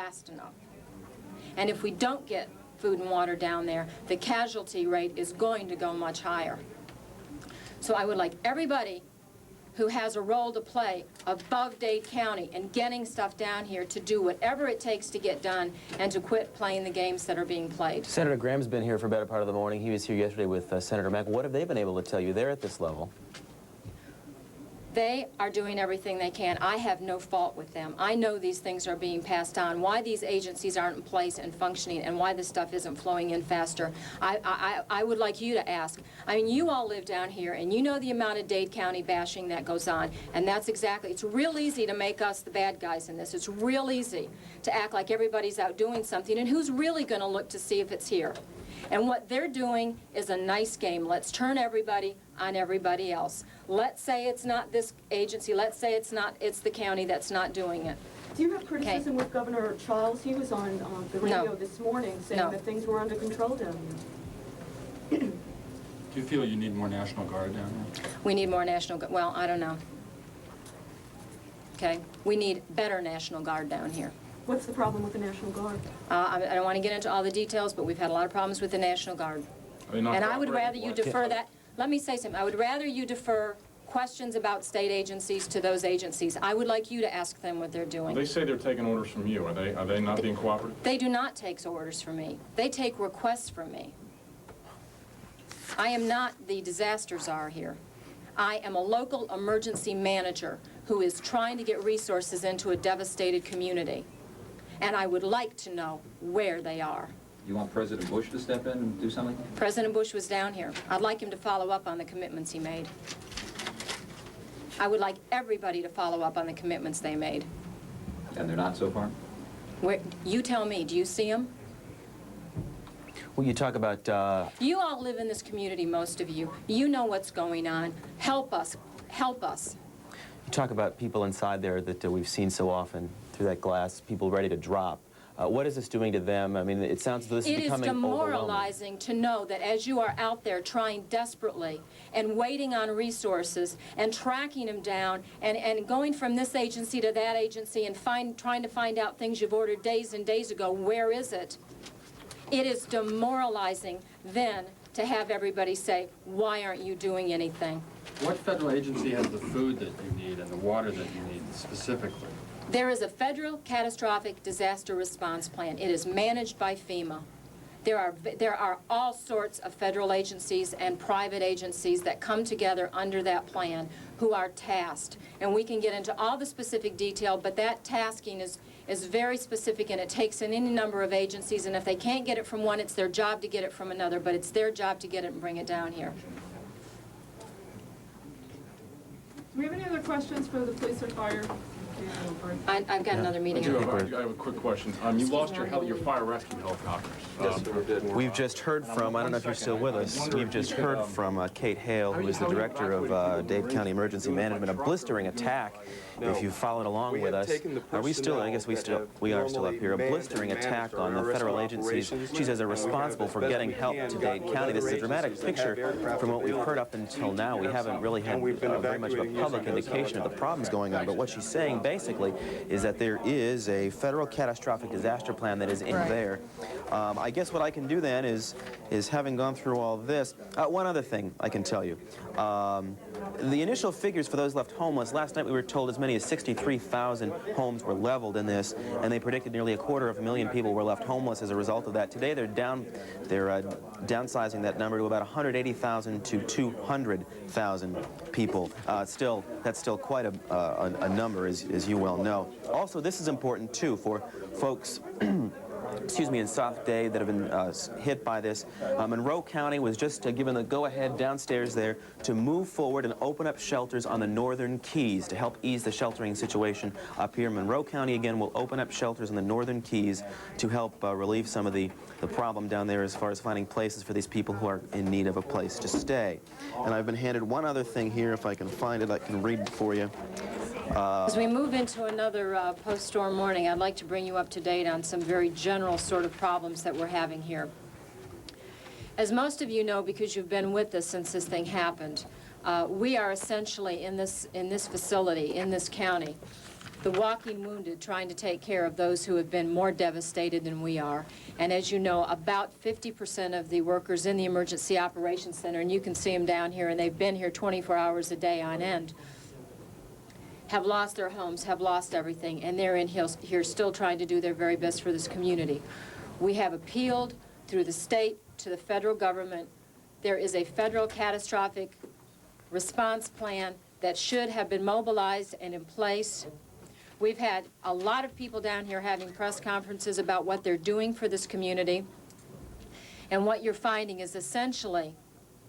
fast enough. And if we don't get food and water down there, the casualty rate is going to go much higher. So I would like everybody who has a role to play above Dade County in getting stuff down here to do whatever it takes to get done and to quit playing the games that are being played. Senator Graham's been here for a better part of the morning. He was here yesterday with Senator Mack. What have they been able to tell you? They're at this level. They are doing everything they can. I have no fault with them. I know these things are being passed on. Why these agencies aren't in place and functioning and why this stuff isn't flowing in faster, I would like you to ask. I mean, you all live down here and you know the amount of Dade County bashing that goes on, and that's exactly, it's real easy to make us the bad guys in this. It's real easy to act like everybody's out doing something, and who's really going to look to see if it's here? And what they're doing is a nice game. Let's turn everybody on everybody else. Let's say it's not this agency. Let's say it's the county that's not doing it. Do you have criticism with Governor Charles? He was on the radio this morning saying that things were under control down here. Do you feel you need more National Guard down there? We need more National Guard. Well, I don't know. Okay? We need better National Guard down here. What's the problem with the National Guard? I don't want to get into all the details, but we've had a lot of problems with the National Guard. And I would rather you defer that. Let me say something. I would rather you defer questions about state agencies to those agencies. I would like you to ask them what they're doing. They say they're taking orders from you. Are they not being cooperative? They do not take orders from me. They take requests from me. I am not the disaster czar here. I am a local emergency manager who is trying to get resources into a devastated community. And I would like to know where they are. You want President Bush to step in and do something? President Bush was down here. I'd like him to follow up on the commitments he made. I would like everybody to follow up on the commitments they made. And they're not so far? You tell me, do you see them? Well, you talk about... You all live in this community, most of you. You know what's going on. Help us. Help us. You talk about people inside there that we've seen so often through that glass, people ready to drop. What is this doing to them? I mean, it sounds as though this is becoming overwhelming. It is demoralizing to know that as you are out there trying desperately and waiting on resources and tracking them down and going from this agency to that agency and trying to find out things you've ordered days and days ago, where is it? It is demoralizing then to have everybody say, why aren't you doing anything? What federal agency has the food that you need and the water that you need specifically? There is a federal catastrophic disaster response plan. It is managed by FEMA. There are all sorts of federal agencies and private agencies that come together under that plan who are tasked. And we can get into all the specific detail, but that tasking is very specific, and it takes in any number of agencies, and if they can't get it from one, it's their job to get it from another, but it's their job to get it and bring it down here. Do we have any other questions for the police or fire? I've got another meeting. I have a quick question. You lost your fire rescue helicopters. Yes, we did. We've just heard from, I don't know if you're still with us, we've just heard from Kate Hale, who is the director of Dade County Emergency Management, a blistering attack. If you followed along with us, are we still, I guess we are still up here, a blistering attack on the federal agencies she says are responsible for getting help to Dade County. This is a dramatic picture from what we've heard up until now. We haven't really had very much of a public indication of the problems going on, but what she's saying basically is that there is a federal catastrophic disaster plan that is in there. I guess what I can do then is having gone through all this, one other thing I can tell you. The initial figures for those left homeless, last night we were told as many as 63,000 homes were leveled in this, and they predicted nearly 250,000 people were left homeless as a result of that. Today they're downsizing that number to about 180,000 to 200,000 people. That's still quite a number, as you well know. Also, this is important too for folks excuse me, in South Dade that have been hit by this. Monroe County was just given the go-ahead downstairs there to move forward and open up shelters on the northern Keys to help ease the sheltering situation up here. Monroe County, again, will open up shelters on the northern Keys to help relieve some of the problem down there as far as finding places for these people who are in need of a place to stay. And I've been handed one other thing here. If I can find it, I can read it for you. As we move into another post-storm morning, I'd like to bring you up to date on some very general sort of problems that we're having here. As most of you know, because you've been with us since this thing happened, we are essentially in this facility, in this county, the walking wounded, trying to take care of those who have been more devastated than we are. And as you know, about 50% of the workers in the Emergency Operations Center, and you can see them down here, and they've been here 24 hours a day on end, have lost their homes, have lost everything, and they're in here still trying to do their very best for this community. We have appealed through the state to the federal government. There is a federal catastrophic response plan that should have been mobilized and in place. We've had a lot of people down here having press conferences about what they're doing for this community. And what you're finding is essentially,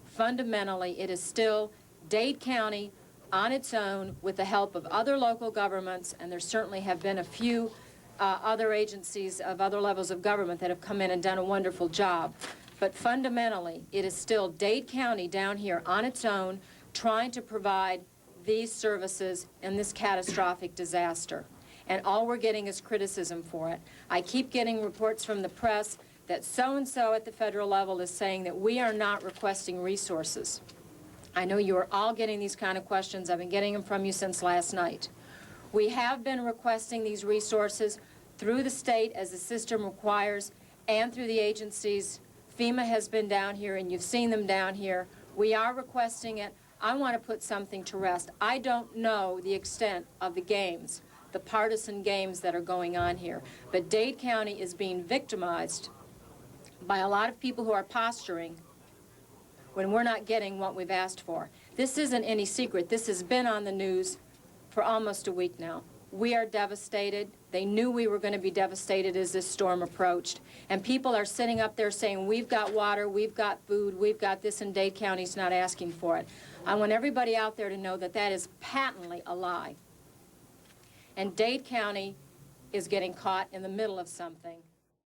fundamentally, it is still Dade County on its own with the help of other local governments, and there certainly have been a few other agencies of other levels of government that have come in and done a wonderful job. But fundamentally, it is still Dade County down here on its own trying to provide these services in this catastrophic disaster. And all we're getting is criticism for it. I keep getting reports from the press that so-and-so at the federal level is saying that we are not requesting resources. I know you are all getting these kind of questions. I've been getting them from you since last night. We have been requesting these resources through the state as the system requires and through the agencies. FEMA has been down here and you've seen them down here. We are requesting it. I want to put something to rest. I don't know the extent of the games, the partisan games that are going on here, but Dade County is being victimized by a lot of people who are posturing when we're not getting what we've asked for. This isn't any secret. This has been on the news for almost a week now. We are devastated. They knew we were going to be devastated as this storm approached. And people are sitting up there saying, we've got water, we've got food, we've got this, and Dade County's not asking for it. I want everybody out there to know that that is patently a lie. And Dade County is getting caught in the middle of something